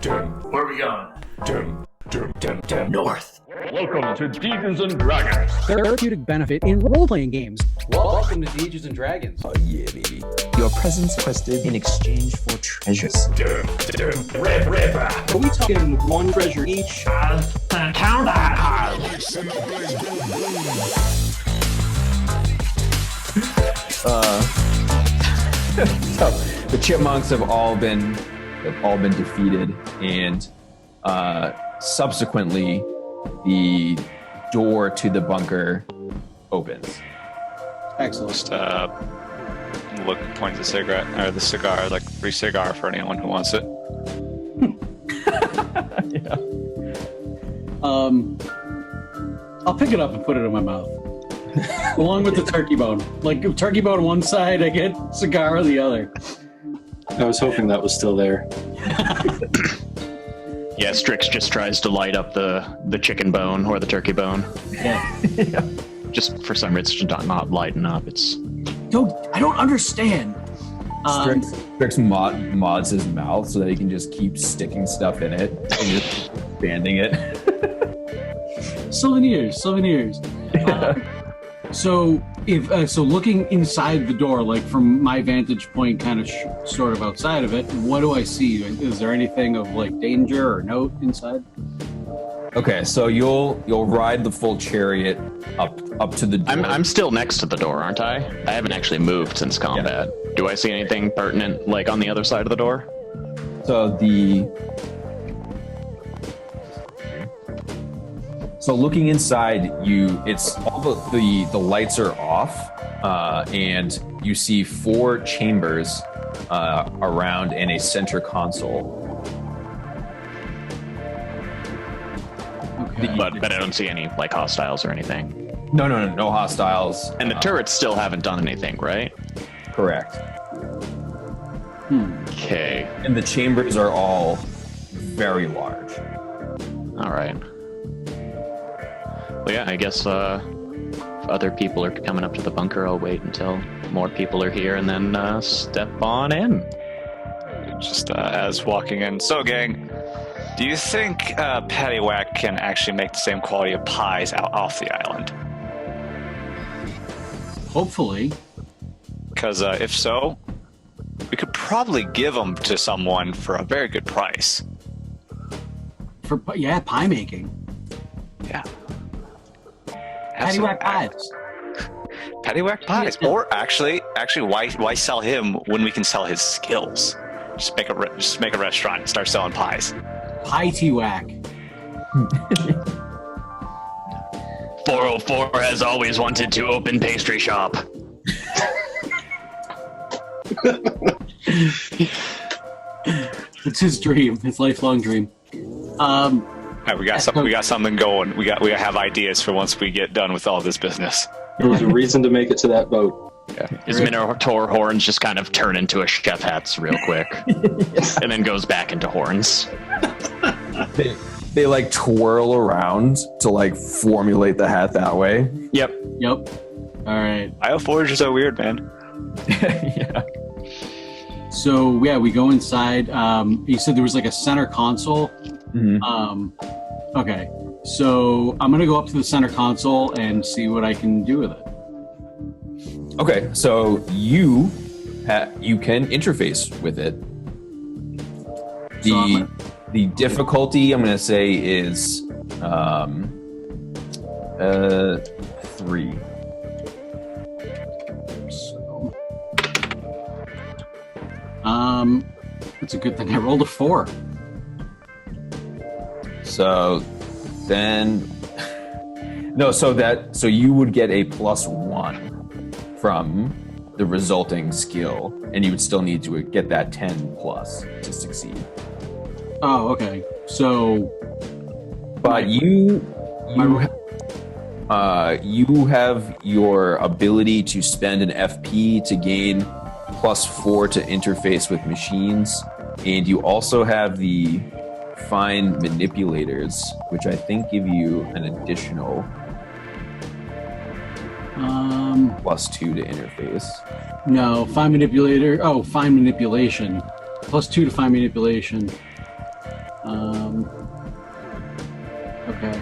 Where are we going? North. Welcome to Dungeons and Dragons. Therapeutic benefit in role-playing games. Welcome to Dungeons and Dragons. Oh yeah, baby. Your presence quested in exchange for treasures. Ripper. Are we talking one treasure each? Count that. So the chipmunks have all been defeated, and subsequently the door to the bunker opens. Excellent. Point the cigarette or the cigar, like free cigar for anyone who wants it. Yeah. I'll pick it up and put it in my mouth. Along with the turkey bone. Like, turkey bone one side, I get cigar on the other. I was hoping that was still there. Yeah, Strix just tries to light up the chicken bone or the turkey bone. Yeah. Yeah. Just for some reason, it's not lighting up. I don't understand. Strix mods his mouth so that he can just keep sticking stuff in it and just expanding it. Souvenirs. So looking inside the door, like from my vantage point, kind of sort of outside of it, what do I see? Is there anything of like danger or note inside? Okay, so you'll ride the full chariot up to the door. I'm still next to the door, aren't I? I haven't actually moved since combat. Yeah. Do I see anything pertinent, like on the other side of the door? So looking inside, it's all the lights are off, and you see 4 chambers around and a center console. Okay. But I don't see any like hostiles or anything. No hostiles. And the turrets still haven't done anything, right? Correct. Okay. And the chambers are all very large. All right. Well, yeah, I guess if other people are coming up to the bunker, I'll wait until more people are here and then step on in. Just as walking in. So, gang, do you think Paddywhack can actually make the same quality of pies out off the island? Hopefully. Because if so, we could probably give them to someone for a very good price. Pie making. Yeah. Paddywhack pies. Paddywhack pies. Yeah. Or actually, why sell him when we can sell his skills? Just make a restaurant and start selling pies. Pie-T-Whack. 404 has always wanted to open pastry shop. It's his dream, his lifelong dream. All right, we got something going. We have ideas for once we get done with all this business. There was a reason to make it to that boat. Yeah. His Minotaur horns just kind of turn into a chef hats real quick, and then goes back into horns. They like twirl around to like formulate the hat that way. Yep. All right. Bioforgers are weird, man. Yeah. So yeah, we go inside. You said there was like a center console. Mm-hmm. Okay. So I'm gonna go up to the center console and see what I can do with it. Okay, so you can interface with it. The difficulty I'm gonna say is 3. It's a good thing I rolled a 4. So then, so you would get a +1 from the resulting skill, and you would still need to get that 10 plus to succeed. Oh, okay. So, but you have your ability to spend an FP to gain +4 to interface with machines, and you also have the fine manipulators, which I think give you an additional +2 to interface. No, fine manipulation. +2 to fine manipulation. Okay.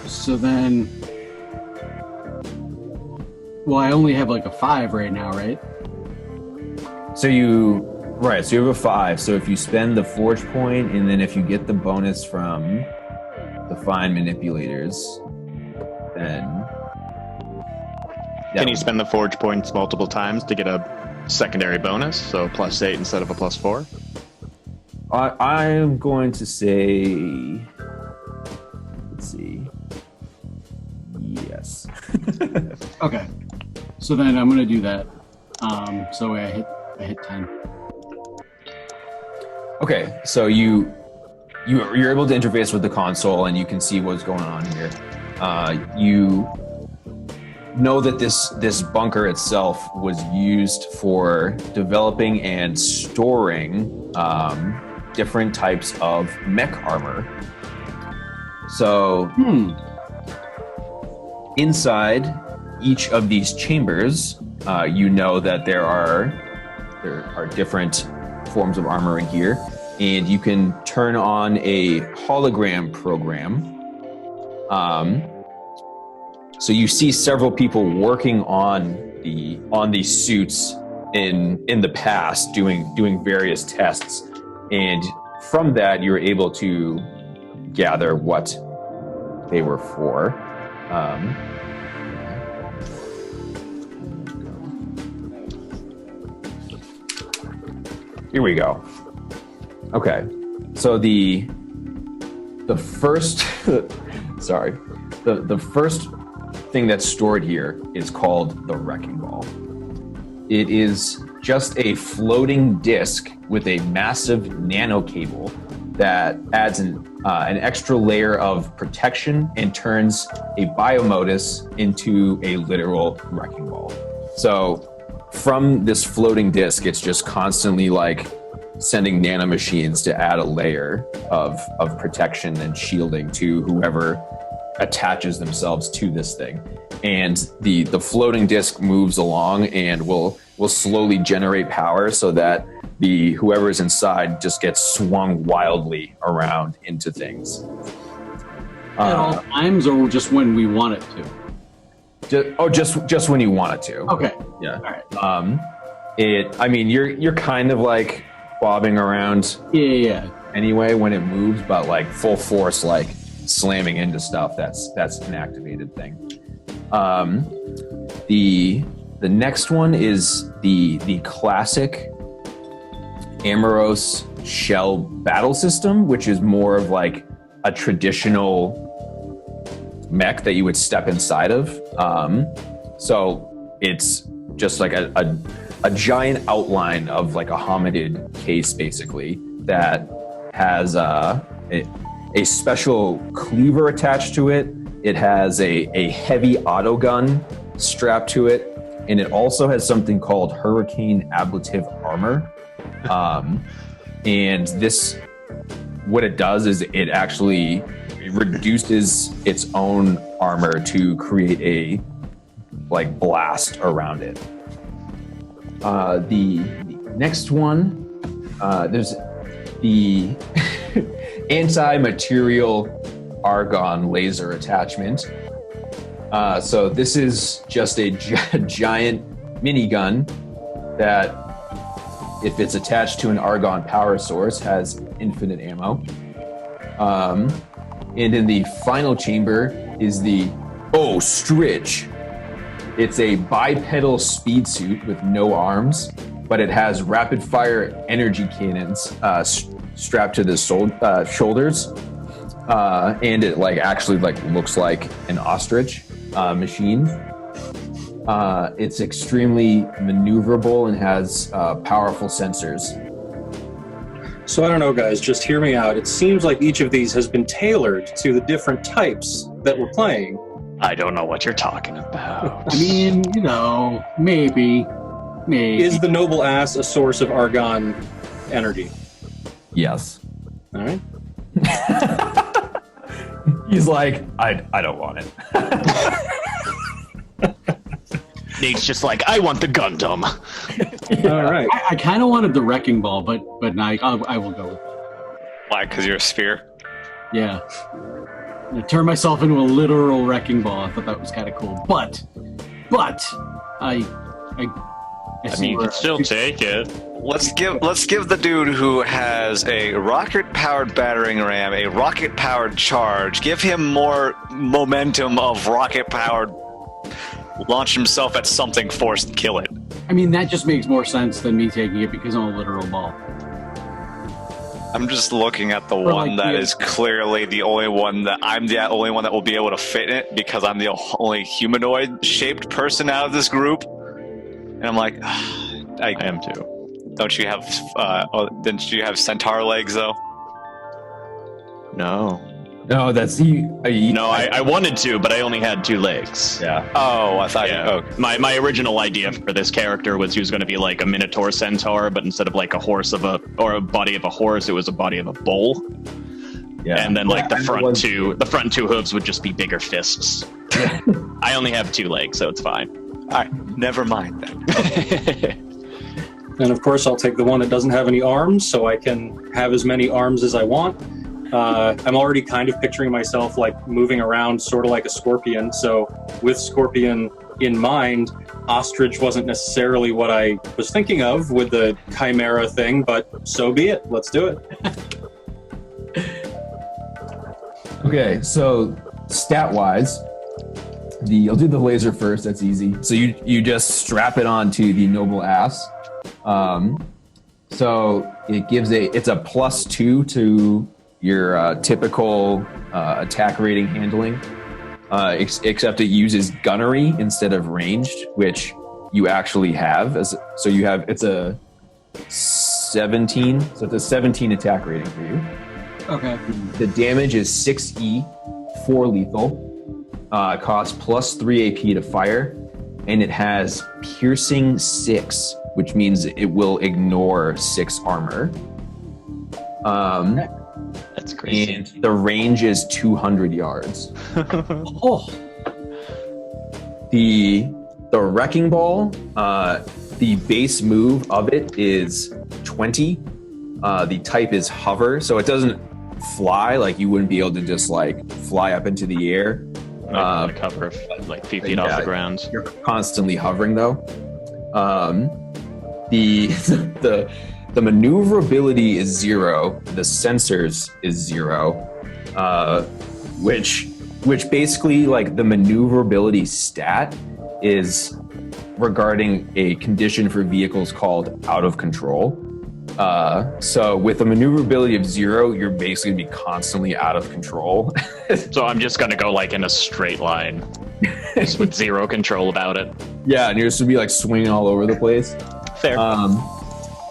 So then, well, I only have like a 5 right now, right? So you have a 5. So if you spend the forge point, and then if you get the bonus from the fine manipulators, then Can you spend the forge points multiple times to get a secondary bonus? So +8 instead of a +4? I'm going to say, let's see, yes. Okay. So then I'm gonna do that. So I hit 10. Okay, so you're able to interface with the console, and you can see what's going on here. You know that this bunker itself was used for developing and storing different types of mech armor. So inside each of these chambers, you know that there are different forms of armor in here, and you can turn on a hologram program. So you see several people working on these suits in the past, doing various tests, and from that you're able to gather what they were for. Here we go. Okay, so the first sorry, the first thing that's stored here is called the Wrecking Ball. It is just a floating disc with a massive nano cable that adds an extra layer of protection and turns a Biomodus into a literal wrecking ball. So from this floating disc, it's just constantly like sending nanomachines to add a layer of protection and shielding to whoever attaches themselves to this thing. And the floating disc moves along and will slowly generate power so that whoever's inside just gets swung wildly around into things. At all times, or just when we want it to? Just when you want it to. Okay. Yeah. All right. I mean, you're kind of like bobbing around. Yeah. Anyway, when it moves, but like full force, like slamming into stuff. That's an activated thing. The next one is the classic Amoros shell battle system, which is more of like a traditional mech that you would step inside of. So it's just like a giant outline of like a hominid case, basically, that has a special cleaver attached to it. It has a heavy auto gun strapped to it, and it also has something called Hurricane Ablative Armor. And this, what it does is it actually reduces its own armor to create a like blast around it. The next one, there's the anti-material argon laser attachment. So this is just a giant minigun that, if it's attached to an argon power source, has infinite ammo. And in the final chamber is the Stritch. It's a bipedal speed suit with no arms, but it has rapid fire energy cannons strapped to the shoulders, and it actually looks like an ostrich machine. It's extremely maneuverable and has powerful sensors. So I don't know, guys, just hear me out. It seems like each of these has been tailored to the different types that we're playing. I don't know what you're talking about. I mean, maybe. Is the noble ass a source of argon energy? Yes. All right. He's like, I don't want it. Nate's just like, I want the Gundam. All right. I kind of wanted the wrecking ball, but I will go with that. Why? Because you're a sphere? Yeah. I turned myself into a literal wrecking ball. I thought that was kind of cool. But I see mean, you where- can still take it. Let's give the dude who has a rocket-powered battering ram a rocket-powered charge. Give him more momentum of rocket-powered. Launch himself at something, force, and kill it. I mean, that just makes more sense than me taking it because I'm a literal ball. I'm just looking at the Or one like that the- is clearly the only one that I'm the only one that will be able to fit in it because I'm the only humanoid-shaped person out of this group. And I'm like, I am too. don't you have? Didn't you have centaur legs though? No. No, that's No, I wanted to, but I only had 2 legs. Yeah. Oh, I thought. Yeah. Oh, My original idea for this character was he was going to be like a minotaur centaur, but instead of like a body of a horse, it was a body of a bull. Yeah. And then like the Yeah, front two hooves would just be bigger fists. I only have 2 legs, so it's fine. all right. Never mind then. And of course, I'll take the one that doesn't have any arms, so I can have as many arms as I want. I'm already kind of picturing myself like moving around sort of like a scorpion. So with scorpion in mind, ostrich wasn't necessarily what I was thinking of with the chimera thing, but so be it. Let's do it. Okay, so stat-wise, I'll do the laser first. That's easy. So you just strap it onto the noble ass. So it gives it's a +2 to your typical attack rating handling, except it uses gunnery instead of ranged, which you actually have. So you have it's a 17. So it's a 17 attack rating for you. Okay. The damage is 6E, 4 lethal. Costs +3 AP to fire, and it has piercing 6, which means it will ignore 6 armor. That's crazy. And the range is 200 yards. Oh, The wrecking ball, the base move of it is 20. The type is hover, so it doesn't fly. Like you wouldn't be able to just like fly up into the air. Like hover like few feet off the ground. You're constantly hovering though. The maneuverability is 0. The sensors is 0, which basically like the maneuverability stat is regarding a condition for vehicles called out of control. So with a maneuverability of 0, you're basically gonna be constantly out of control. So I'm just gonna go like in a straight line, just with 0 control about it. Yeah, and you're just gonna be like swinging all over the place. Fair.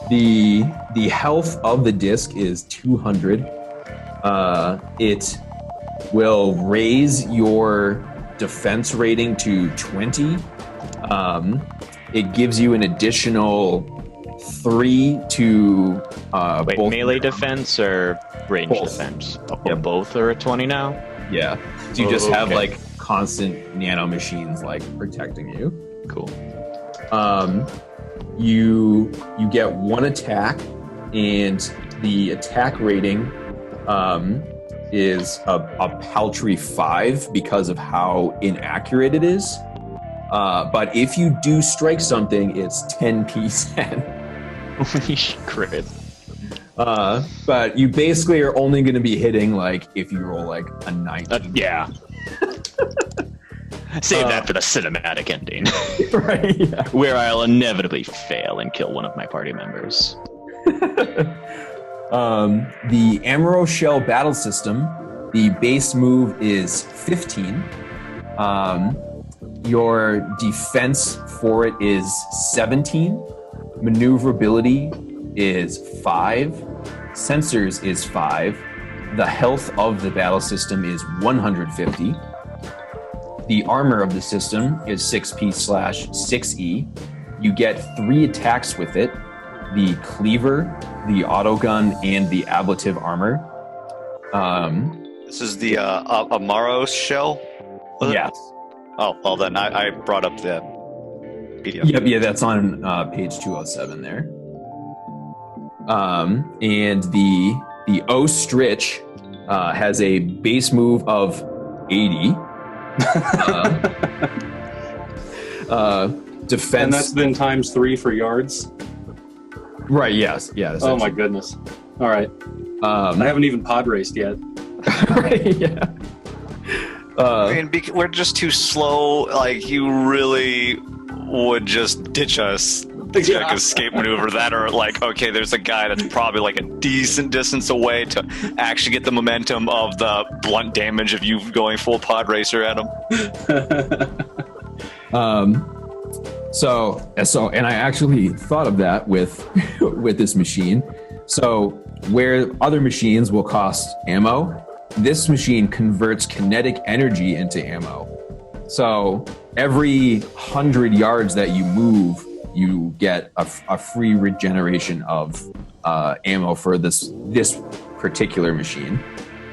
The health of the disc is 200. It will raise your defense rating to 20. It gives you an additional 3 to Wait, both melee defense or range Both. defense? Oh, Yeah. both are at 20 now? Yeah. So you just have Okay. like constant nano machines like protecting you. Cool. You get 1 attack, and the attack rating is a paltry 5 because of how inaccurate it is. But if you do strike something, it's 10 p10. Crit. But you basically are only going to be hitting like if you roll like a 19. Yeah. Save that for the cinematic ending, Right? Yeah. where I'll inevitably fail and kill one of my party members. The Amaro Shell battle system, the base move is 15. Your defense for it is 17. Maneuverability is 5. Sensors is 5. The health of the battle system is 150. The armor of the system is 6P/6E. You get 3 attacks with it: the cleaver, the autogun, and the ablative armor. This is the Amaro shell. Was it? Yes. Oh, well then I brought up the PDF. Yep, yeah, that's on page 207 there. And the the Ostrich has a base move of 80. Defense. And that's then times 3 for yards. Right, yes. Yeah. Oh my goodness. All right. I haven't even pod raced yet. Right, yeah. I mean, we're just too slow. Like, you really would just ditch us to like escape maneuver that, or like, okay, there's a guy that's probably like a decent distance away to actually get the momentum of the blunt damage of you going full pod racer at him. So, and I actually thought of that with with this machine. So, where other machines will cost ammo, this machine converts kinetic energy into ammo. So, every 100 yards that you move, you get a free regeneration of ammo for this particular machine.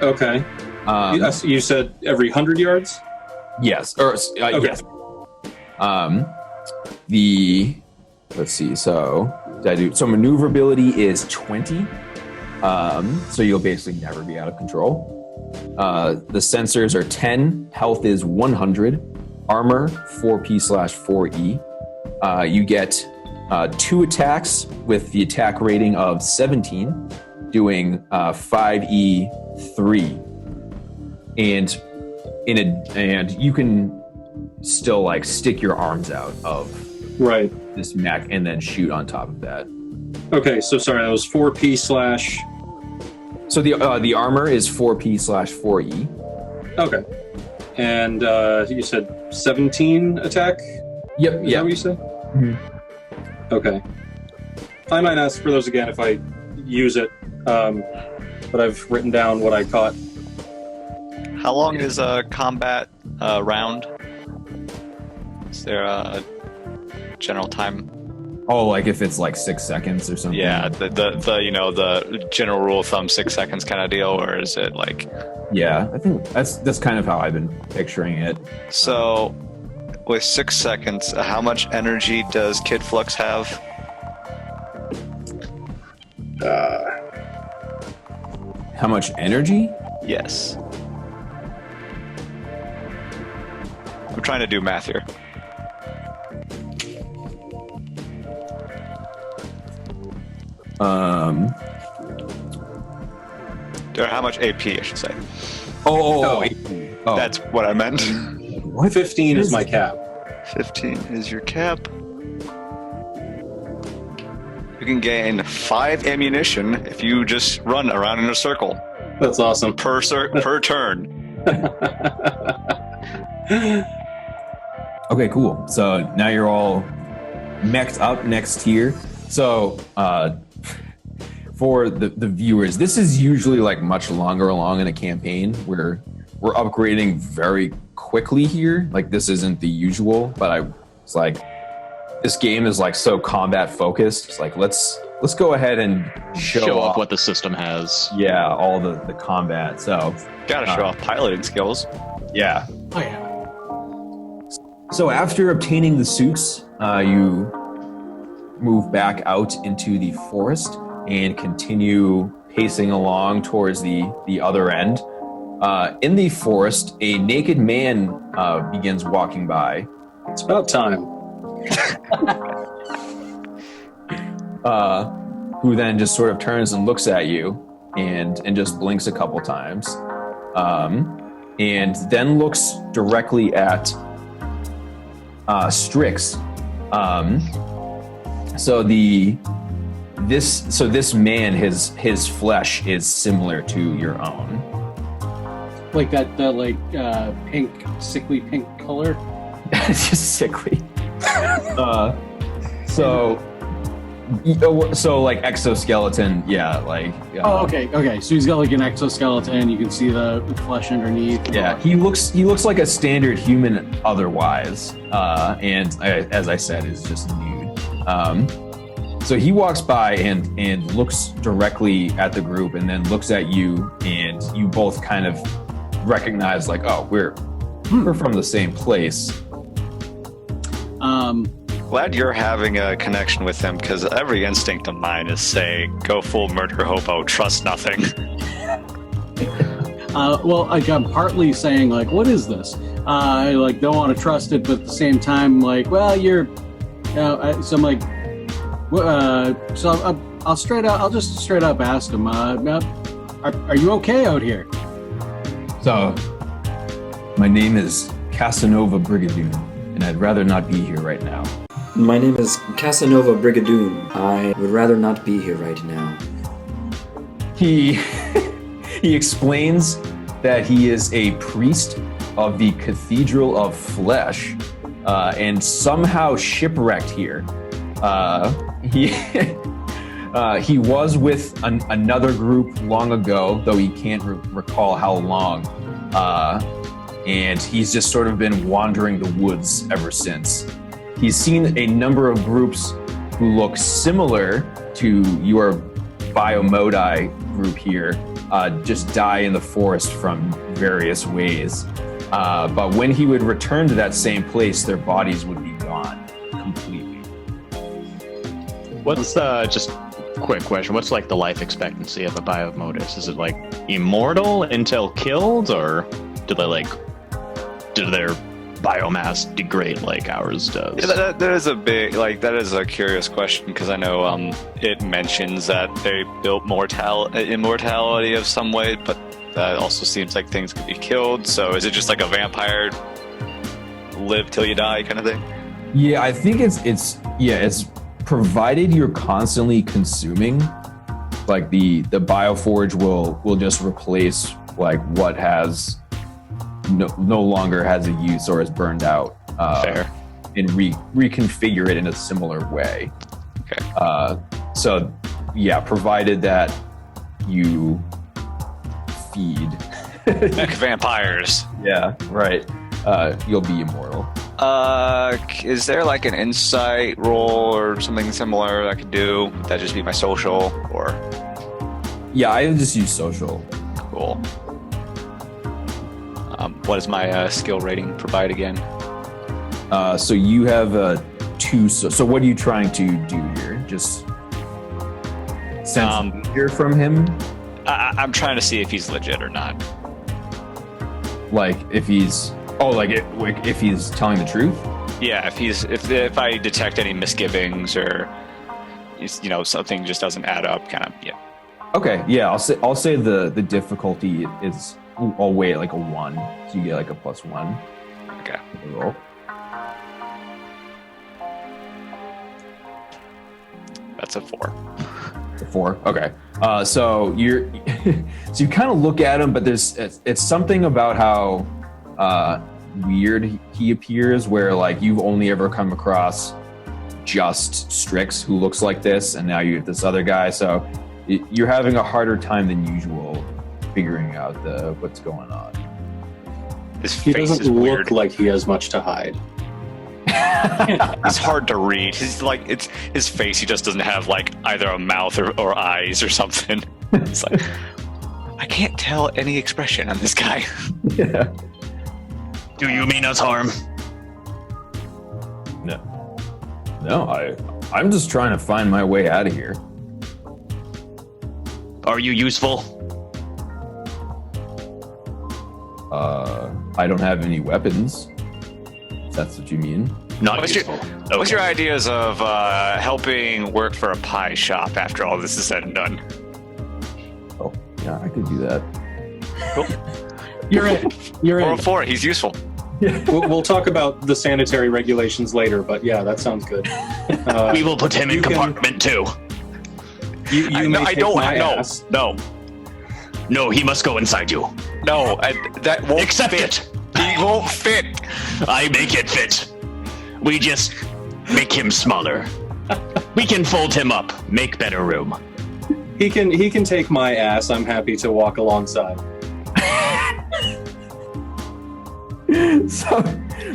Okay. You said every 100 yards? Yes. Okay. Yes. Let's see. So maneuverability is 20. So you'll basically never be out of control. The sensors are 10. Health is 100. Armor 4P/4E. You get 2 attacks with the attack rating of 17, doing 5E3. And you can still like stick your arms out of this mech and then shoot on top of that. Okay, so sorry, that was 4P/. So the armor is 4P/4E. Okay, and you said 17 attack. Yep. Is that what you said? Mm-hmm. Okay. I might ask for those again if I use it, but I've written down what I caught. How long is a combat round? Is there a general time? Oh, like if it's like 6 seconds or something? Yeah, the the general rule of thumb, 6 seconds kind of deal, or is it like? Yeah, I think that's kind of how I've been picturing it. So, with 6 seconds, how much energy does Kid Flux have? How much energy? Yes. I'm trying to do math here. Or how much AP, I should say. Oh. That's what I meant. What? 15 is my cap. 15 is your cap. You can gain 5 ammunition if you just run around in a circle. That's awesome. Per turn. Okay, cool. So now you're all mech'd up next here. So for the viewers, this is usually like much longer along in a campaign where we're upgrading very quickly here. Like this isn't the usual, but it's like this game is like so combat focused. It's like let's go ahead and show off what the system has. Yeah, all the combat. So gotta show off piloting skills. Yeah. Oh yeah. So after obtaining the suits, you move back out into the forest and continue pacing along towards the other end. In the forest, a naked man begins walking by. It's about time. Who then just sort of turns and looks at you and just blinks a couple times. And then looks directly at Strix. So this man, his flesh is similar to your own. Like that pink, sickly pink color. It's just sickly. So like exoskeleton, yeah, like. Oh, okay. So he's got like an exoskeleton. You can see the flesh underneath. Yeah, he looks like a standard human otherwise, and as I said, is just nude. So he walks by and looks directly at the group, and then looks at you, and you both kind of recognize like, oh, we're from the same place. Glad you're having a connection with him, because every instinct of mine is saying, go full murder hobo, trust nothing. Well, like I'm partly saying, like, what is this? I like don't want to trust it, but at the same time, like, well, you're. So I'm like, I'll just straight up ask him. Are you okay out here? So, my name is Cassanova Brigadoon, and I'd rather not be here right now. My name is Cassanova Brigadoon. I would rather not be here right now. He explains that he is a priest of the Cathedral of Flesh, and somehow shipwrecked here. He was with another group long ago, though he can't recall how long. And he's just sort of been wandering the woods ever since. He's seen a number of groups who look similar to your Biomodus group here, just die in the forest from various ways. But when he would return to that same place, their bodies would be gone completely. What's just quick question? What's like the life expectancy of a Biomodus? Is it like immortal until killed, or do their biomass degrade like ours does? Yeah, that is that is a curious question, because I know it mentions that they built immortality of some way, but that also seems like things could be killed. So is it just like a vampire live till you die kind of thing? Yeah, I think it's provided you're constantly consuming, like the bioforge will just replace like what has no longer has a use or is burned out. Fair. And reconfigure it in a similar way. Okay. So yeah, provided that you feed Like vampires. Yeah, right. You'll be immortal. Is there like an insight roll or something similar I could do? Would that just be my social, or? Yeah, I just use social. Cool. What does my skill rating provide again? So you have 2. So what are you trying to do here? Just sense fear from him? I'm trying to see if he's legit or not. Like if he's if he's telling the truth? Yeah, if I detect any misgivings or something just doesn't add up, kind of. Yeah. Okay, yeah, I'll say the difficulty is, I'll weigh it like a 1, so you get like a +1. Okay. Roll. That's a 4. A 4. Okay. So you kind of look at him, but it's something about how weird he appears, where like you've only ever come across just Strix who looks like this, and now you have this other guy. So you're having a harder time than usual figuring out what's going on. He doesn't look like he has much to hide. It's hard to read. It's his face. He just doesn't have like either a mouth or eyes or something. It's like I can't tell any expression on this guy. Yeah. Do you mean us harm? No, I'm just trying to find my way out of here. Are you useful? I don't have any weapons. If that's what you mean. Not What's useful. What's your ideas of helping work for a pie shop after all this is said and done? Oh, yeah, I could do that. Cool. You're in. You're in. 404. He's useful. We'll talk about the sanitary regulations later, but yeah, that sounds good. We will put him in you can- compartment 2. I don't. No, he must go inside you. No, that won't Accept fit. it. He won't fit. I make it fit. We just make him smaller. We can fold him up, make better room. He can take my ass. I'm happy to walk alongside. So,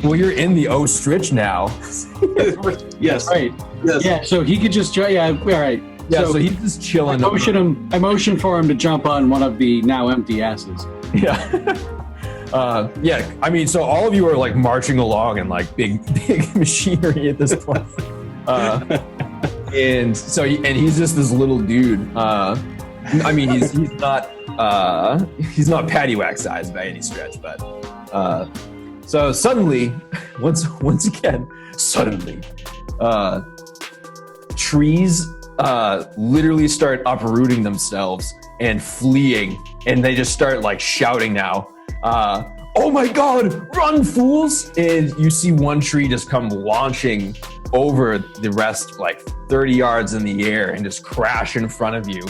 well, you're in the ostrich now. Yes. Right. Yes. Yeah. So he could just. Yeah. All right. Yeah, so he's just chilling. I motion for him to jump on one of the now empty asses. Yeah. Yeah, I mean, so all of you are like marching along in like big machinery at this point. And so, he's just this little dude. I mean, he's not patty wax sized by any stretch, but so suddenly, once again, trees literally start uprooting themselves and fleeing, and they just start like shouting now. Oh my God, run, fools! And you see one tree just come launching over the rest, like 30 yards in the air, and just crash in front of you.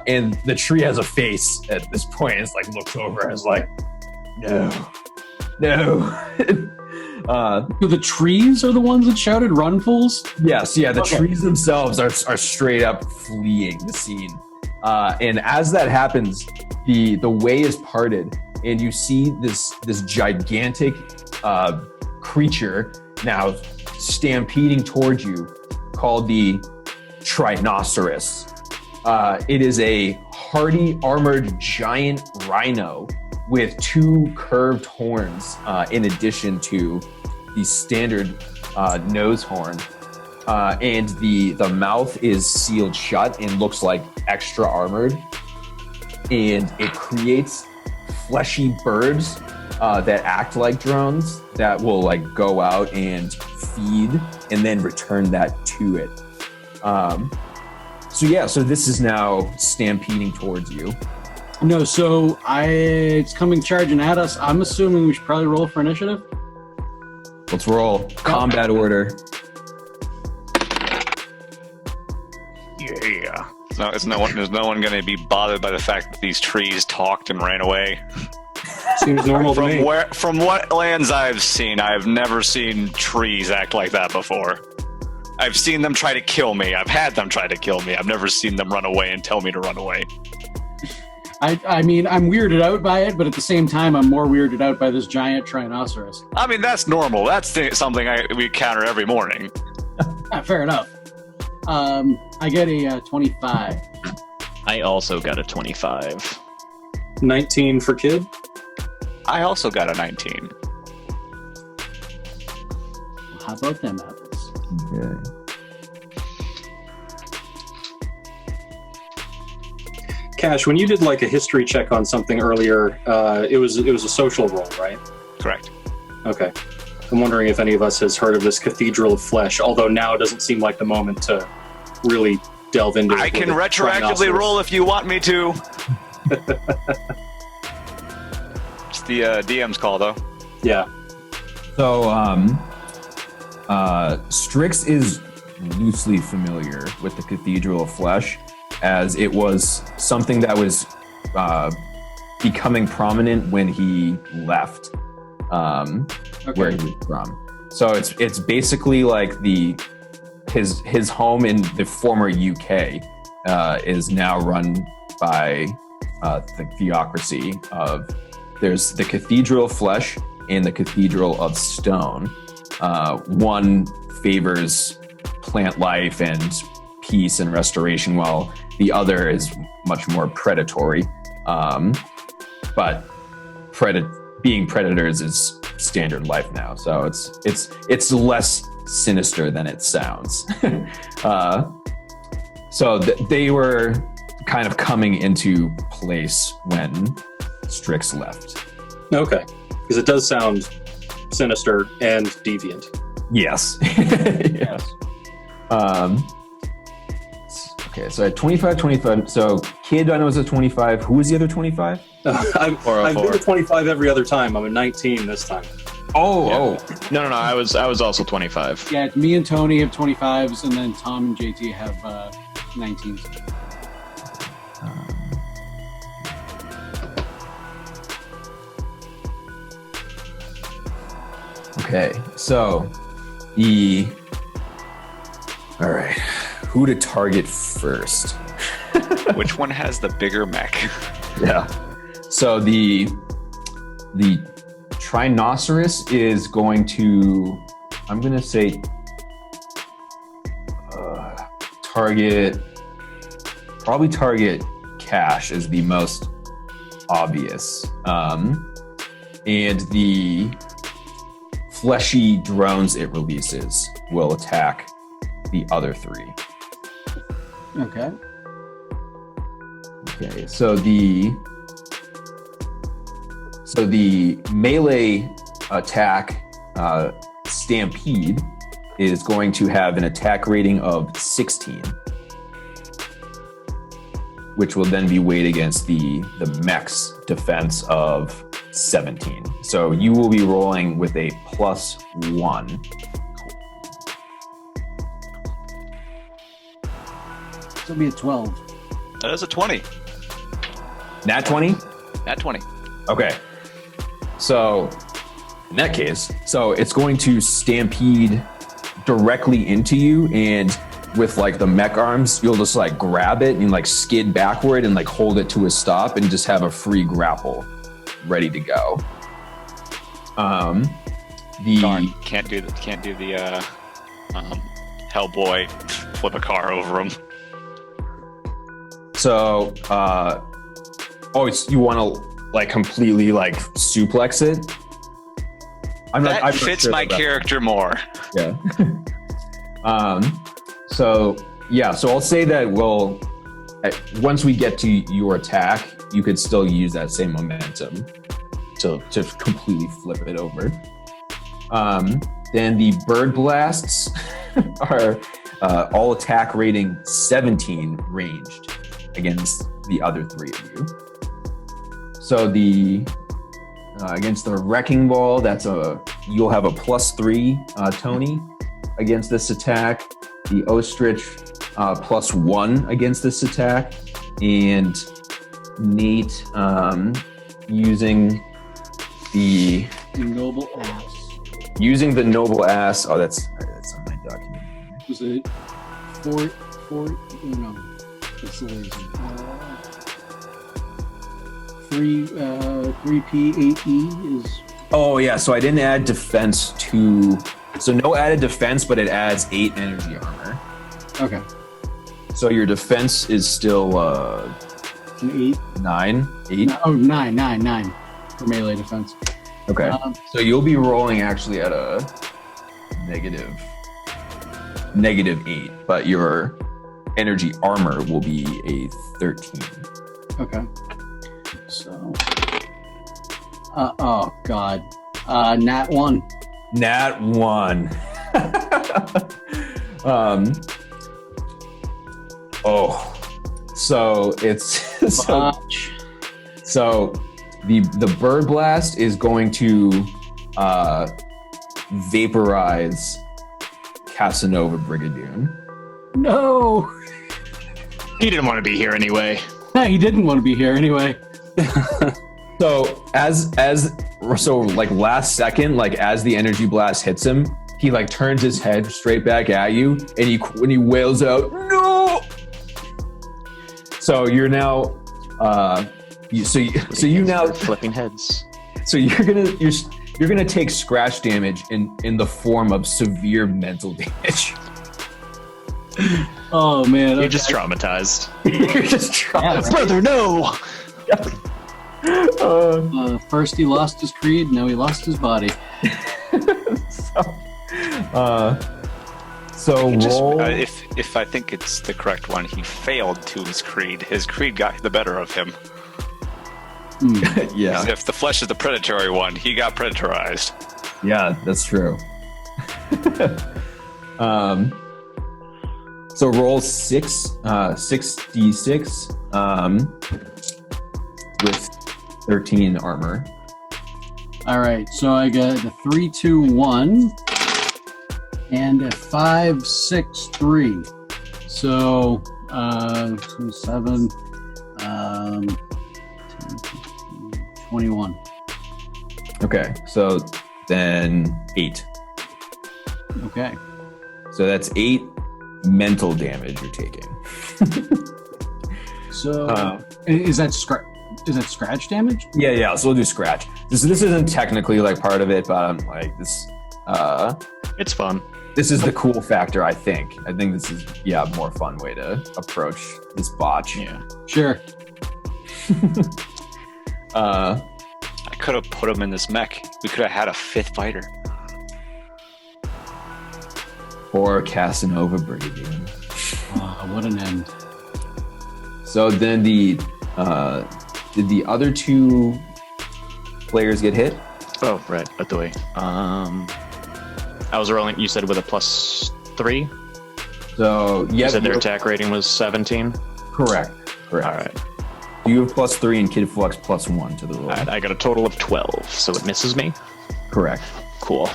And the tree has a face at this point. It's like looks over and is like, no. So the trees are the ones that shouted, "Run, fools"? Yes, yeah. The trees themselves are straight up fleeing the scene. And as that happens, the way is parted, and you see this gigantic creature now stampeding towards you, called the Trinoceros. It is a hardy, armored giant rhino with 2 curved horns, in addition to the standard nose horn. And the mouth is sealed shut and looks like extra armored. And it creates fleshy birds that act like drones that will like go out and feed and then return that to it. So this is now stampeding towards you. No, so it's coming charging at us. I'm assuming we should probably roll for initiative. Let's roll. Combat order. Yeah. Is no one going to be bothered by the fact that these trees talked and ran away? Seems normal to me. From what lands I've seen, I've never seen trees act like that before. I've seen them try to kill me. I've had them try to kill me. I've never seen them run away and tell me to run away. I mean, I'm weirded out by it, but at the same time, I'm more weirded out by this giant Trinoceros. I mean, that's normal. That's something we encounter every morning. Fair enough. I get a 25. I also got a 25. 19 for kid. I also got a 19. How about them apples? Okay. Cash, when you did like a history check on something earlier, it was a social roll, right? Correct. Okay. I'm wondering if any of us has heard of this Cathedral of Flesh, although now doesn't seem like the moment to really delve into it. I can retroactively roll if you want me to. It's the DM's call, though. Yeah. So, Strix is loosely familiar with the Cathedral of Flesh, as it was something that was becoming prominent when he left where he was from. So it's basically like his home in the former UK is now run by the theocracy of there's the Cathedral of Flesh and the Cathedral of Stone. One favors plant life and peace and restoration, while the other is much more predatory. But being predators is standard life now, so it's less sinister than it sounds. So they were kind of coming into place when Strix left. Okay. Because it does sound sinister and deviant. Yes. Yes. Okay, so at 25. So Kid, I know, is a 25. Who was the other 25? I've been a 25 every other time. I'm a 19 this time. Oh. No. I was also 25. Yeah, me and Tony have 25s, and then Tom and JT have 19s. Okay, so all right, who to target first? Which one has the bigger mech? Yeah. So the Trinoceros is going to, I'm going to say, target Cash is the most obvious. and the fleshy drones it releases will attack the other 3. Okay. Okay, so the melee attack Stampede is going to have an attack rating of 16, which will then be weighed against the mech's defense of 17. So you will be rolling with a +1. It'll be a 12. That is a 20. Nat 20? Nat 20. Okay. So in that case, so it's going to stampede directly into you, and with like the mech arms, you'll just like grab it and like skid backward and like hold it to a stop and just have a free grapple ready to go. Darn, can't do the Hellboy flip a car over him. So, you want to like completely like suplex it? I'm That fits sure my about character more. Yeah. So I'll say that once we get to your attack, you could still use that same momentum to completely flip it over. Then the bird blasts are all attack rating 17 ranged against the other 3 of you. So against the wrecking ball, you'll have a +3, Tony, against this attack. The ostrich +1 against this attack, and Nate using the noble ass. Using the noble ass. Oh, that's on my document. Was it 4? No, it's the laser. 3P8E is. Oh yeah, so I didn't add defense to. So no added defense, but it adds 8 energy armor. Okay. So your defense is still An 8. 9. 8. Oh, 9 for melee defense. Okay. So you'll be rolling actually at a -8, but your energy armor will be a 13. Okay. So. Oh God. Nat 1. Nat 1. So it's so the bird blast is going to vaporize Cassanova Brigadoon. No. He didn't want to be here anyway. No, he didn't want to be here anyway. So like last second, like as the energy blast hits him, he like turns his head straight back at you, and when he wails out, "No!" So you're now, you now flipping heads. So you're gonna take scratch damage in the form of severe mental damage. Oh man, You're just traumatized. You're just traumatized. Brother, no! First he lost his creed, now he lost his body. So roll. If I think it's the correct one, he failed to his creed. His creed got the better of him. Yeah. If the flesh is the predatory one, he got predatorized. Yeah, that's true. So roll 6d6 with 13 armor. All right, so I got a 3, 2, 1, and a 5, 6, 3. So 7, 21. Okay, so then 8. Okay. So that's 8 mental damage you're taking. So is that scratch damage? Yeah. So we'll do scratch. This isn't technically like part of it, but I'm like this. It's fun. This is the cool factor. I think this is a more fun way to approach this botch. Yeah. Sure. I could have put him in this mech. We could have had a 5th fighter. Or Cassanova Brigadoon. What an end. So then did the other 2 players get hit? Oh, right. By the way, I was rolling. You said with a +3. So yeah, You said their attack rating was 17. correct. All right. You have +3 and Kid Flux +1 to the roll. All right. I got a total of 12, so it misses me. Correct. Cool.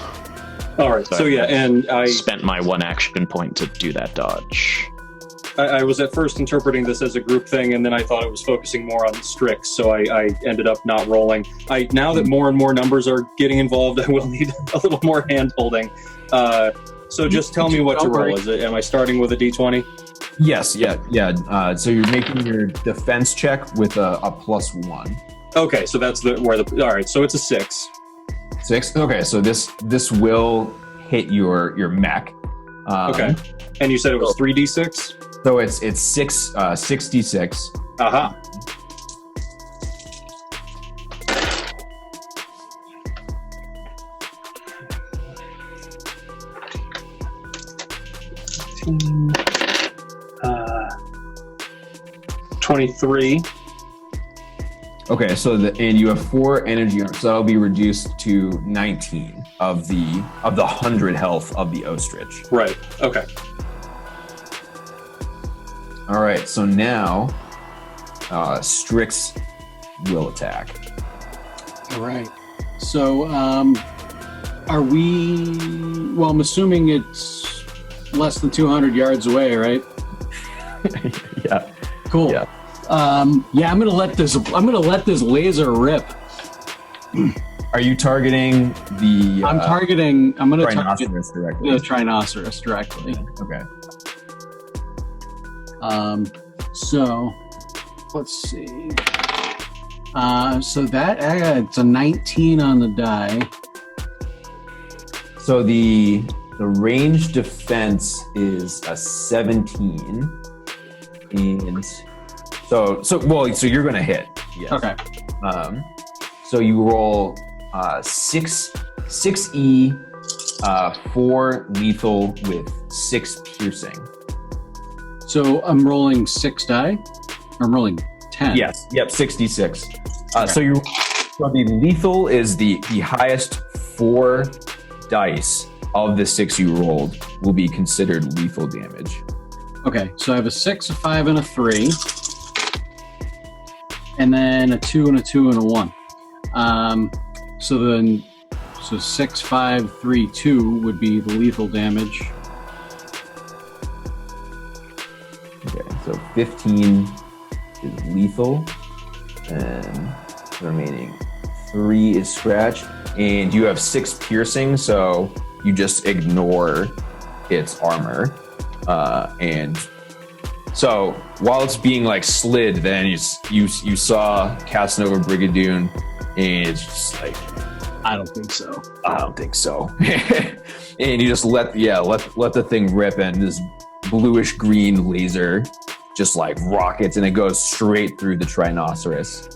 All right. So yeah, and I Spent my 1 action point to do that dodge. I was at first interpreting this as a group thing, and then I thought it was focusing more on Strix, so I ended up not rolling. Now that more and more numbers are getting involved, I will need a little more hand-holding. So just tell me what to roll. Am I starting with a d20? Yes, yeah. So you're making your defense check with a +1. Okay, so that's all right, so it's a 6. 6? Okay, so this will hit your mech. Okay. And you said it was 3d6? So it's 66. Aha. Uh, 23. Okay, so and you have 4 energy, so that'll be reduced to 19 of the 100 health of the ostrich. Right. Okay. All right, so now Strix will attack. All right. So, are we? Well, I'm assuming it's less than 200 yards away, right? Yeah. Cool. Yeah. Yeah, I'm gonna let this laser rip. Are you targeting the? I'm gonna target Rhinoceros directly. the Trinoceros directly. Okay. So let's see. So that it's a 19 on the die. So the range defense is a 17, and so you're gonna hit. Yes. Okay. So you roll 6E, 4 lethal with 6 piercing. So I'm rolling 6 die. I'm rolling 10. Yes. Yep. 66. So the lethal is the highest 4 dice of the 6 you rolled will be considered lethal damage. Okay. So I have a 6, a 5, and a 3, and then a 2 and a 2 and a 1. So 6, 5, 3, 2 would be the lethal damage. Okay, so 15 is lethal, and the remaining 3 is scratch, and you have 6 piercing, so you just ignore its armor, and so while it's being like slid, then you saw Cassanova Brigadoon, and it's just like, I don't think so. I don't think so, and you just let the thing rip, and this bluish green laser just like rockets, and it goes straight through the Trinoceros.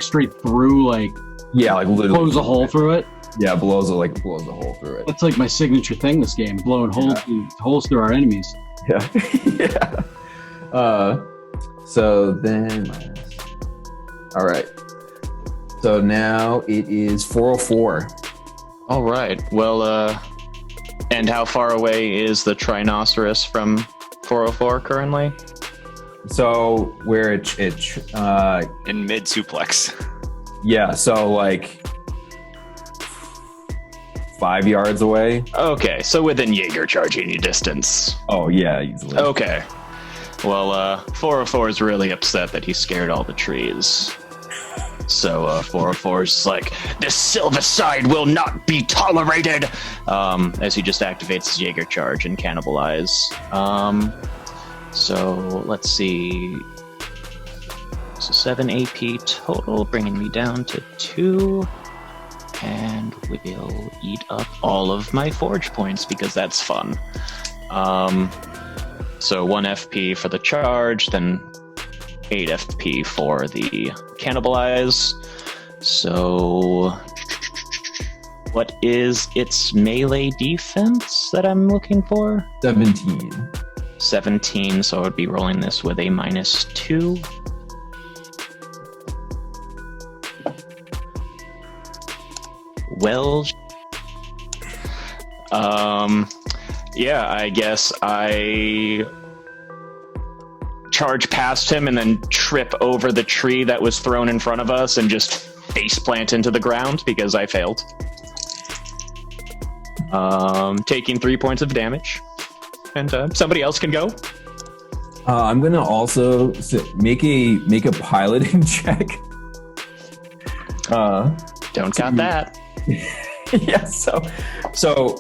Straight through, like literally blows a hole through it. Yeah, blows a hole through it. That's like my signature thing this game, blowing holes through our enemies. Yeah. Yeah. So then all right. So now it is 404. All right. Well, and how far away is the Trinoceros from 404 currently? So where it In mid suplex. yeah, so like 5 yards away. Okay, so within Jaeger charging distance. Oh yeah, easily. Okay. Well, 404 is really upset that he scared all the trees. So 404 is like, the silver side will not be tolerated, as he just activates his Jaeger charge and cannibalize. So let's see. So 7 AP total, bringing me down to 2. And we'll eat up all of my forge points because that's fun. So 1 FP for the charge, then 8 FP for the cannibalize. So, what is its melee defense that I'm looking for? 17. 17, so I would be rolling this with a -2. Well, yeah, I guess I charge past him and then trip over the tree that was thrown in front of us and just face plant into the ground because I failed. Taking 3 points of damage. And somebody else can go. I'm gonna also make a piloting check. Don't got that. Yeah. So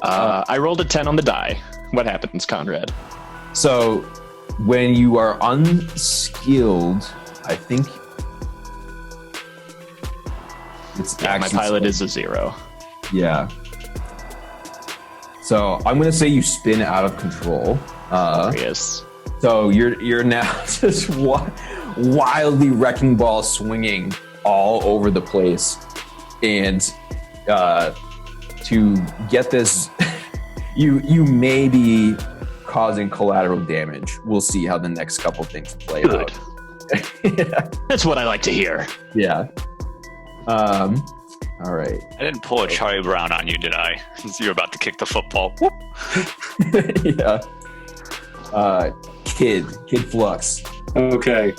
I rolled a 10 on the die. What happens, Conrad? So when you are unskilled, I think it's Yeah, my pilot is a 0. Yeah. So I'm gonna say you spin out of control. Yes. So you're now just wildly wrecking ball swinging all over the place, and to get this, you may be causing collateral damage. We'll see how the next couple things play out. Yeah. That's what I like to hear. Yeah. All right. I didn't pull a Charlie Brown on you, did I? Since you were about to kick the football. Whoop. Yeah. Kid Flux. Okay.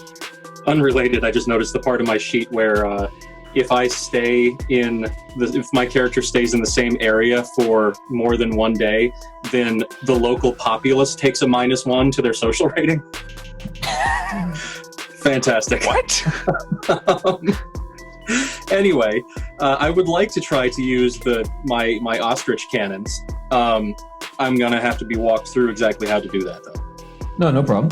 Unrelated, I just noticed the part of my sheet where if my character stays in the same area for more than one day, then the local populace takes a -1 to their social rating. Fantastic. What? Anyway, I would like to try to use my ostrich cannons. I'm gonna have to be walked through exactly how to do that, though. No problem.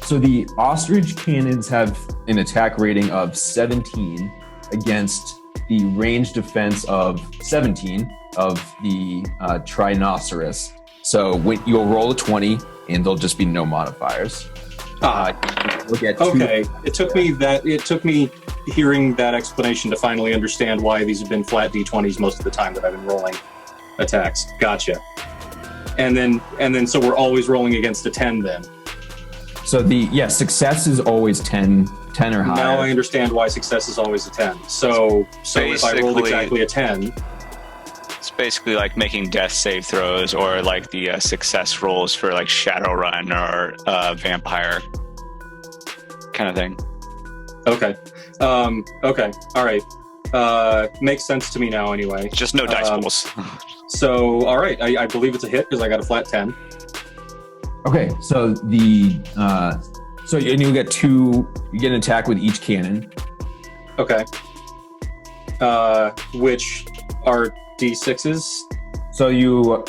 So the ostrich cannons have an attack rating of 17 against the range defense of 17 of the Trinoceros. So you'll roll a 20, and there'll just be no modifiers. Look at Okay. It took me hearing that explanation to finally understand why these have been flat D20s most of the time that I've been rolling attacks. Gotcha. And then so we're always rolling against a 10 then. So success is always 10 or higher. Now I understand why success is always a 10. So if I rolled exactly a 10, It's basically like making death save throws, or like the success rolls for like Shadowrun or Vampire kind of thing. okay. Okay. All right. Makes sense to me now anyway. Just no dice pools. So, all right. I believe it's a hit because I got a flat 10. Okay, so and you get an attack with each cannon. Okay. Which are D6s? So you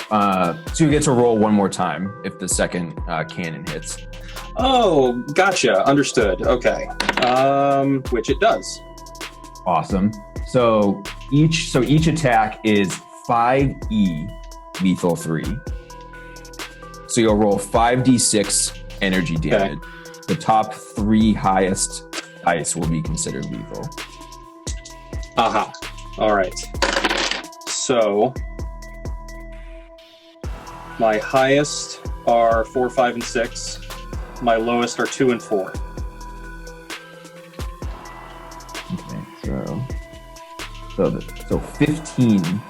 get to roll one more time if the second cannon hits. Oh, gotcha. Understood. Okay. Which it does. Awesome. So each attack is 5e lethal 3. So you'll roll 5d6 energy damage. Okay. The top 3 highest dice will be considered lethal. Aha. All right. So my highest are 4, 5, and 6. My lowest are 2 and 4. Okay, so 15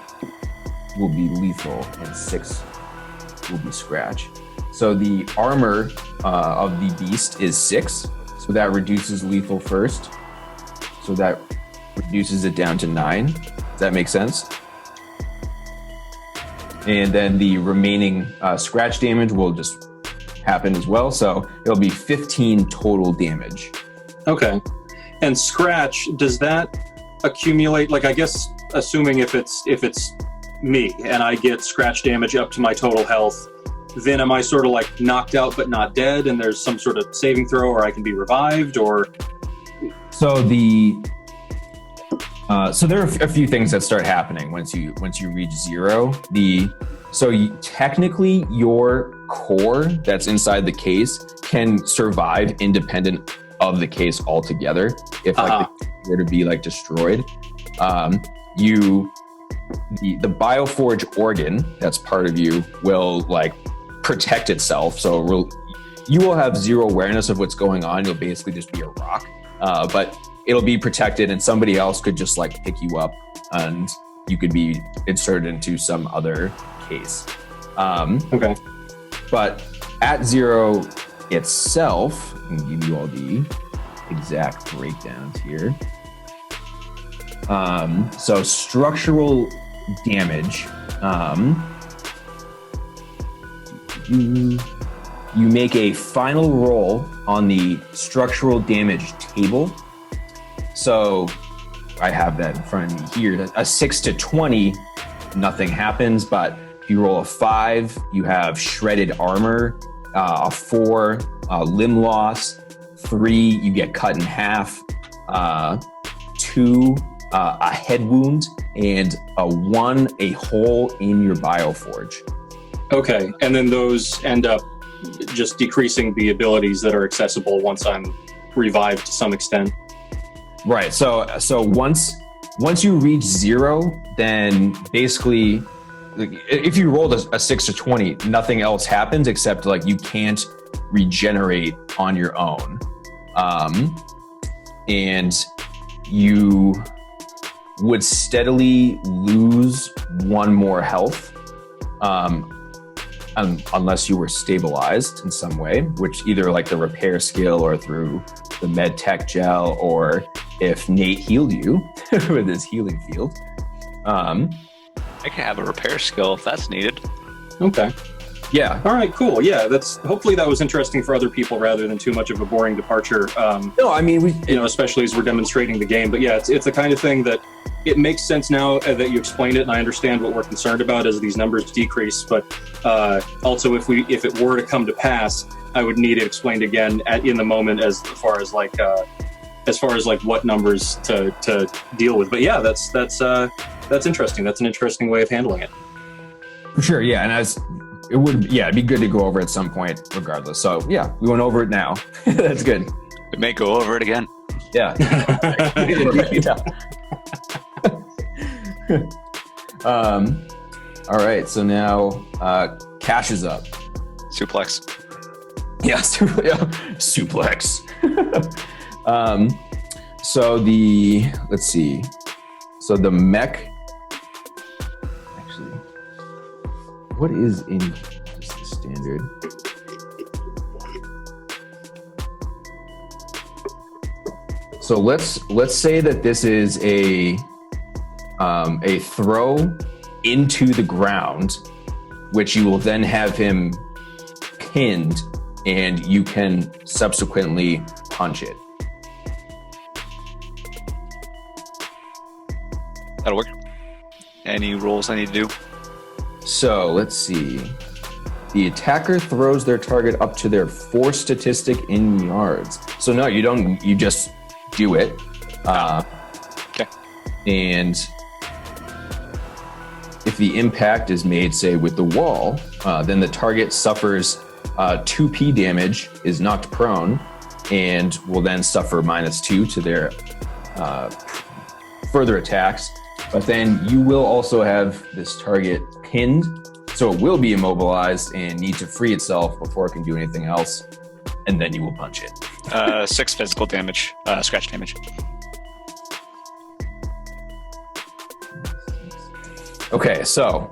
will be lethal and 6 will be scratch. So the armor of the beast is 6, so that reduces lethal first. So that reduces it down to 9. Does that make sense? And then the remaining scratch damage will just happen as well. So it'll be 15 total damage. Okay. And scratch, does that accumulate? Like, I guess, assuming if it's me and I get scratch damage up to my total health, then am I sort of like knocked out but not dead, and there's some sort of saving throw, or I can be revived, or? So so there are a few things that start happening once you reach 0. Technically your core that's inside the case can survive independent of the case altogether. If like the case were to be like destroyed, the Bioforge organ that's part of you will like protect itself. So you will have zero awareness of what's going on. You'll basically just be a rock, but it'll be protected, and somebody else could just like pick you up, and you could be inserted into some other case. Okay. But at zero itself, I can give you all the exact breakdowns here. So structural damage, you make a final roll on the structural damage table. So I have that in front of me here. A 6 to 20, nothing happens, but if you roll a 5, you have shredded armor, a 4, limb loss, 3, you get cut in half, 2, a head wound, and a 1, a hole in your Bioforge. Okay. And then those end up just decreasing the abilities that are accessible once I'm revived to some extent. Right. So once you reach 0, then basically, if you rolled a 6 to 20, nothing else happens except like you can't regenerate on your own, and you would steadily lose 1 more health, unless you were stabilized in some way, which either like the repair skill or through the med tech gel, or if Nate healed you with his healing field. I can have a repair skill if that's needed. Okay. Yeah. All right, cool. Yeah, hopefully that was interesting for other people rather than too much of a boring departure. No, I mean, especially as we're demonstrating the game. But yeah, it's the kind of thing that it makes sense now that you explained it, and I understand what we're concerned about as these numbers decrease. But also, if it were to come to pass, I would need it explained again in the moment as far as what numbers to deal with. But yeah, that's interesting. That's an interesting way of handling it. For sure, yeah, and it'd be good to go over at some point, regardless. So yeah, we went over it now. That's good. We may go over it again. Yeah. All right. So now Cash is up. Suplex. Yeah. Suplex. So let's see. So the mech. Actually, what is in just the standard? So let's say that this is a throw into the ground, which you will then have him pinned, and you can subsequently punch it. That'll work. Any rolls I need to do? So let's see. The attacker throws their target up to their force statistic in yards. So no, you don't. You just do it. Okay. And if the impact is made, say, with the wall, then the target suffers 2p damage, is knocked prone, and will then suffer -2 to their further attacks. But then you will also have this target pinned, so it will be immobilized and need to free itself before it can do anything else, and then you will punch it. 6 physical damage, scratch damage. Okay, so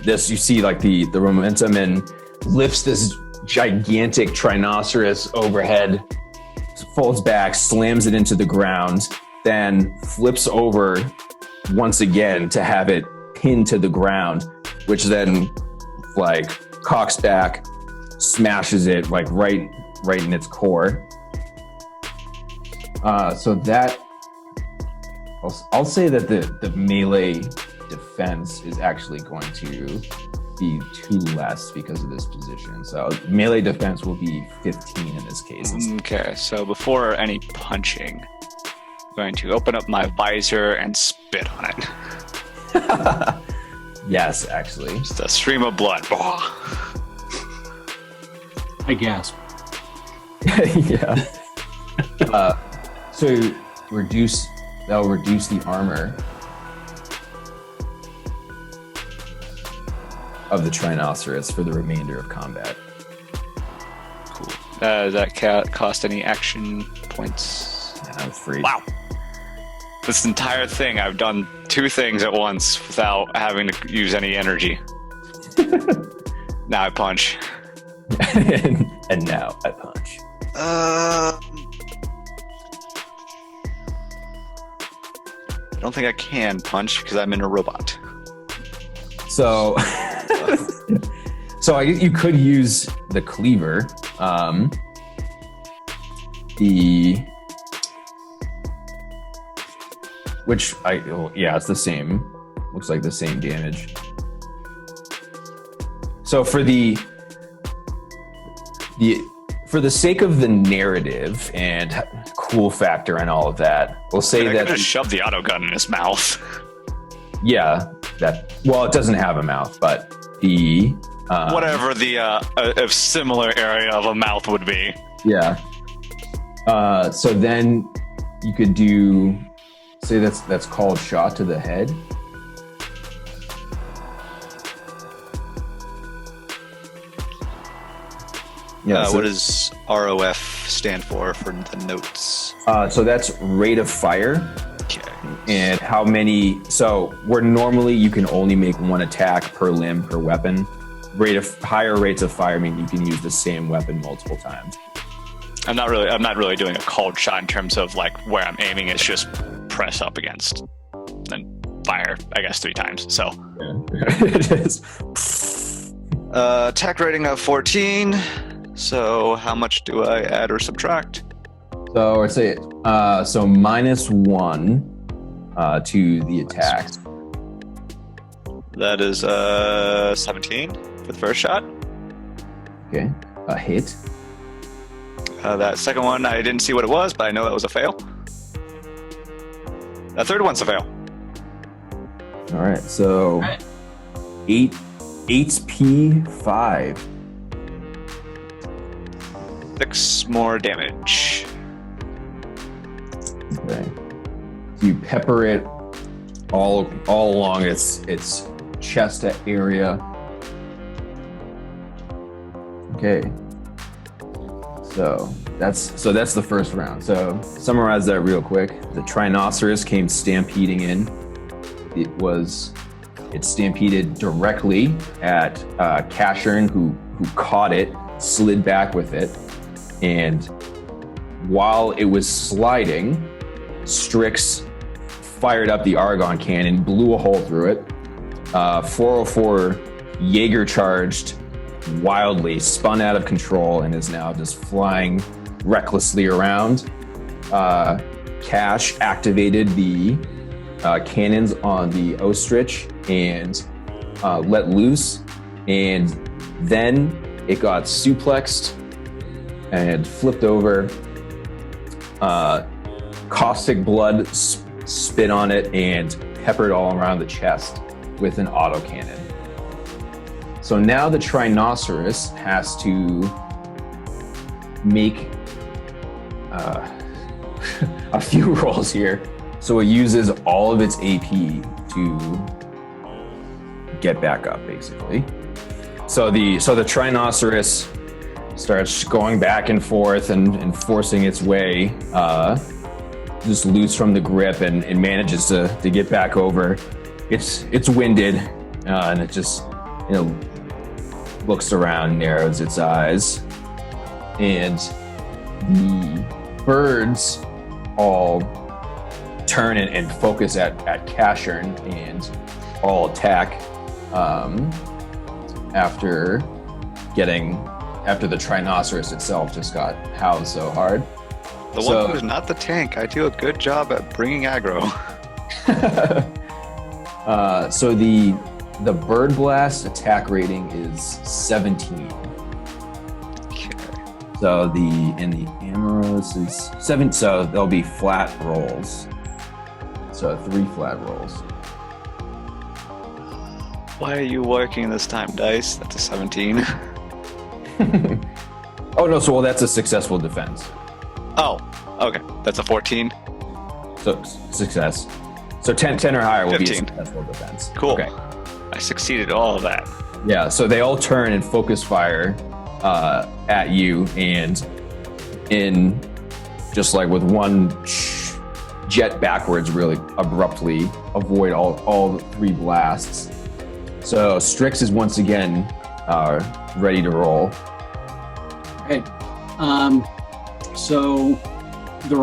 this, you see like the momentum, and lifts this gigantic Trinoceros overhead, folds back, slams it into the ground, then flips over once again to have it pinned to the ground, which then like cocks back, smashes it like right in its core. So that I'll say that the melee defense is actually going to be 2 less because of this position. So melee defense will be 15 in this case. Okay, so before any punching, I'm going to open up my visor and spit on it. Yes, actually. Just a stream of blood. I gasp. Yeah. So that'll reduce the armor of the Trinoceros for the remainder of combat. Cool. Does that cost any action points? Yeah, it's free. Wow. This entire thing, I've done 2 things at once without having to use any energy. Now I punch. And now I punch. I don't think I can punch because I'm in a robot. So, you could use the cleaver. It's the same. Looks like the same damage. So for the sake of the narrative and cool factor and all of that, we'll say I that could just shove the auto gun in his mouth. Yeah, it doesn't have a mouth, but the whatever the a similar area of a mouth would be. Yeah. So then you could say that's called shot to the head. Yeah. What does ROF stand for the notes? So that's rate of fire. Okay. And how many? So where normally you can only make 1 attack per limb per weapon. Higher rates of fire mean you can use the same weapon multiple times. I'm not really doing a cold shot in terms of like where I'm aiming. It's just press up against and fire, I guess, 3 times. So it is. Attack rating of 14. So how much do I add or subtract? So I'd say -1 to the attack. That is 17 for the first shot. Okay, a hit. That second one, I didn't see what it was, but I know that was a fail. That third one's a fail. All right, so 8 HP5. 6 more damage. Okay. So you pepper it all along its chest area. Okay. So that's the first round. So summarize that real quick. The Trinoceros came stampeding in. It stampeded directly at Cashern, who caught it, slid back with it, and while it was sliding, Strix fired up the Argon cannon, blew a hole through it. 404 Jaeger charged wildly, spun out of control, and is now just flying recklessly around. Cash activated the cannons on the ostrich and let loose, and then it got suplexed and flipped over. Caustic blood spit on it and peppered all around the chest with an autocannon. So now the Trinoceros has to make a few rolls here. So it uses all of its AP to get back up, basically. So the Trinoceros starts going back and forth and forcing its way just loose from the grip and manages to get back over. It's winded and it just looks around, narrows its eyes, and the birds all turn and focus at Cashern and all attack after the Trinoceros itself just got housed so hard. The one who's not the tank, I do a good job at bringing aggro. So the Bird Blast attack rating is 17. Okay. So the Amoros is 7. So there'll be flat rolls. So 3 flat rolls. Why are you working this time, dice? That's a 17. Oh no! So that's a successful defense. Oh, Okay, that's a 14. So success. So 10 or higher will 15. be a successful defense. Cool. Okay. I succeeded all of that. Yeah, so they all turn and focus fire at you, and in just like with one jet backwards, really abruptly avoid all 3 blasts. So Strix is once again ready to roll. Okay. So the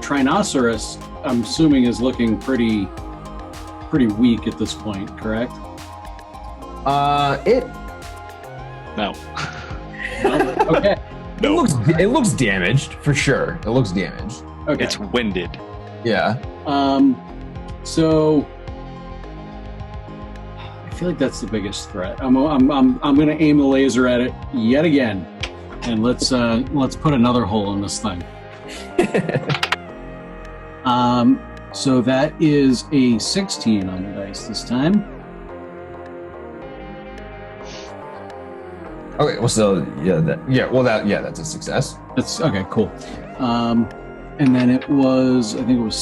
Trinoceros, I'm assuming, is looking pretty weak at this point, correct? It No. Okay. it looks damaged for sure. It looks damaged. Okay. It's winded. Yeah. So I feel like that's the biggest threat. I'm going to aim the laser at it yet again, and let's put another hole in this thing. So that is a 16 on the dice this time. Okay. Well, so that's a success. That's okay. Cool. And then it was, I think it was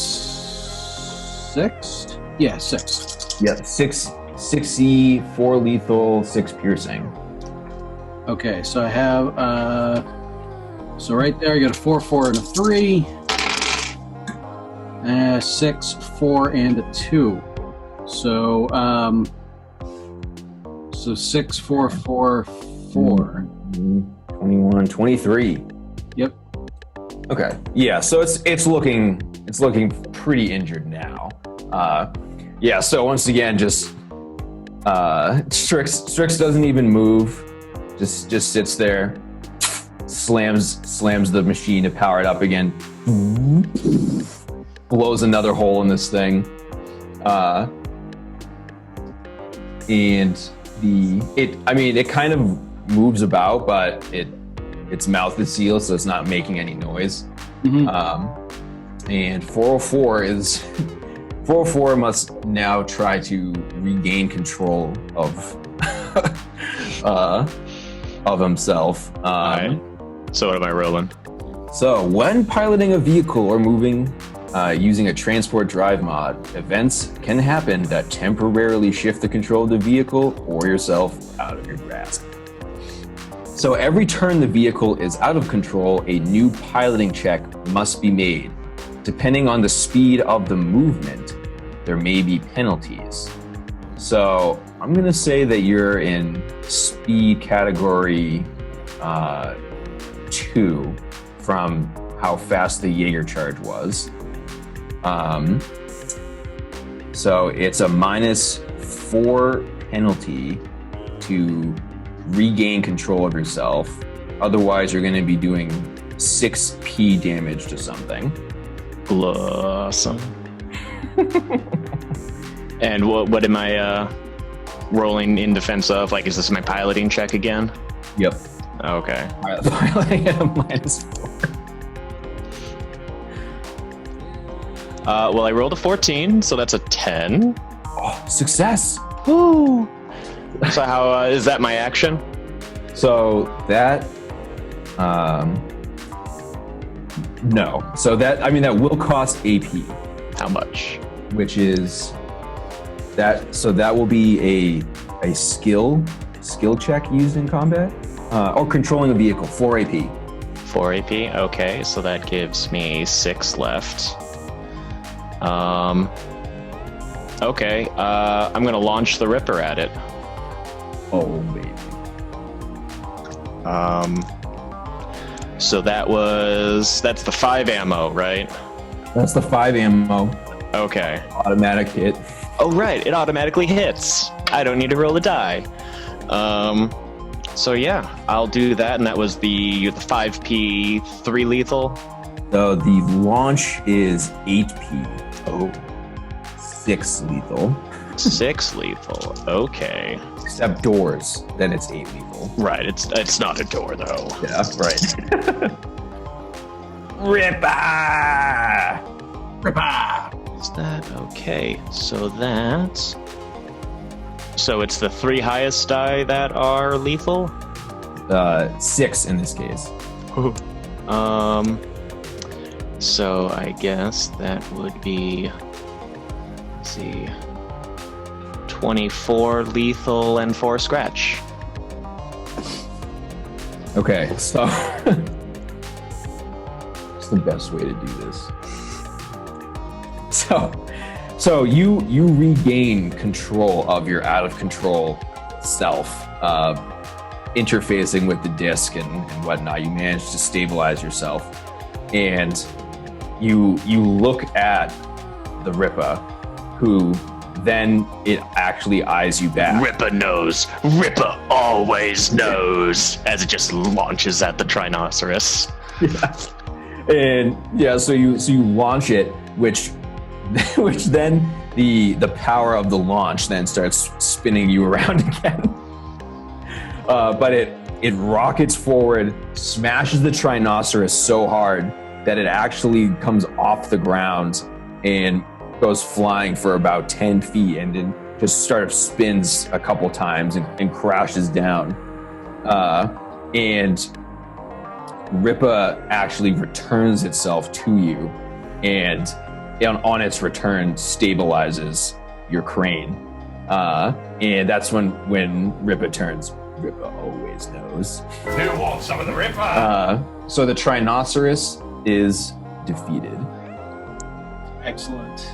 6. Yeah, 6. Yeah, 6E, 4 lethal, 6 piercing. Okay, so I have so right there I got a 4, 4, and a 3. 6, 4, and a 2. So 6, 4, 4, 4. 21, 23. Yep. Okay. Yeah, so it's looking pretty injured now. Yeah, so once again just Strix doesn't even move. Just sits there, slams the machine to power it up again. Blows another hole in this thing. And it kind of moves about, but its mouth is sealed, so it's not making any noise. Mm-hmm. And 404 must now try to regain control of himself. All right. So what am I rolling? So when piloting a vehicle or moving using a transport drive mod, events can happen that temporarily shift the control of the vehicle or yourself out of your grasp. So every turn the vehicle is out of control, a new piloting check must be made. Depending on the speed of the movement, there may be penalties. So I'm going to say that you're in speed category 2 from how fast the Jaeger charge was. So it's a -4 penalty to regain control of yourself. Otherwise, you're going to be doing 6p damage to something. Awesome. And what am I rolling in defense of? Like, is this my piloting check again? Yep. Okay. Piloting at a -4. Well, I rolled a 14, so that's a 10. Oh, success. Woo! So how is that my action? So that, no. So that will cost AP, How much? which is that. So that will be a skill check used in combat, or controlling a vehicle, 4 AP. 4 AP. Okay, so that gives me 6 left. Okay. I'm gonna launch the Ripper at it. Oh baby. So that's the 5 ammo, right? That's the 5 ammo. Okay. Automatic hit. Oh, right. It automatically hits. I don't need to roll a die. So yeah, I'll do that. And that was the 5p 3 lethal. So the launch is 8p. Oh. 6 lethal. 6 lethal. Okay. Except doors, then it's 8 lethal. Right. It's not a door though. Yeah, right. Ripper! Is that okay? So it's the 3 highest die that are lethal? 6 in this case. So I guess that would be, let's see, 24 lethal and 4 scratch. Okay, so it's the best way to do this. So you regain control of your out of control self, interfacing with the disc and whatnot. You manage to stabilize yourself, and you look at the Rippa, who then it actually eyes you back. Ripper knows. Ripper always knows. As it just launches at the Trinoceros. Yeah. And yeah, so you launch it, which then the power of the launch then starts spinning you around again. But it rockets forward, smashes the Trinoceros so hard that it actually comes off the ground and goes flying for about 10 feet and then just sort of spins a couple times and crashes down. And Rippa actually returns itself to you, and on its return stabilizes your crane. And that's when Rippa turns. Rippa always knows. Who wants some of the Ripper? So the Trinoceros is defeated. Excellent.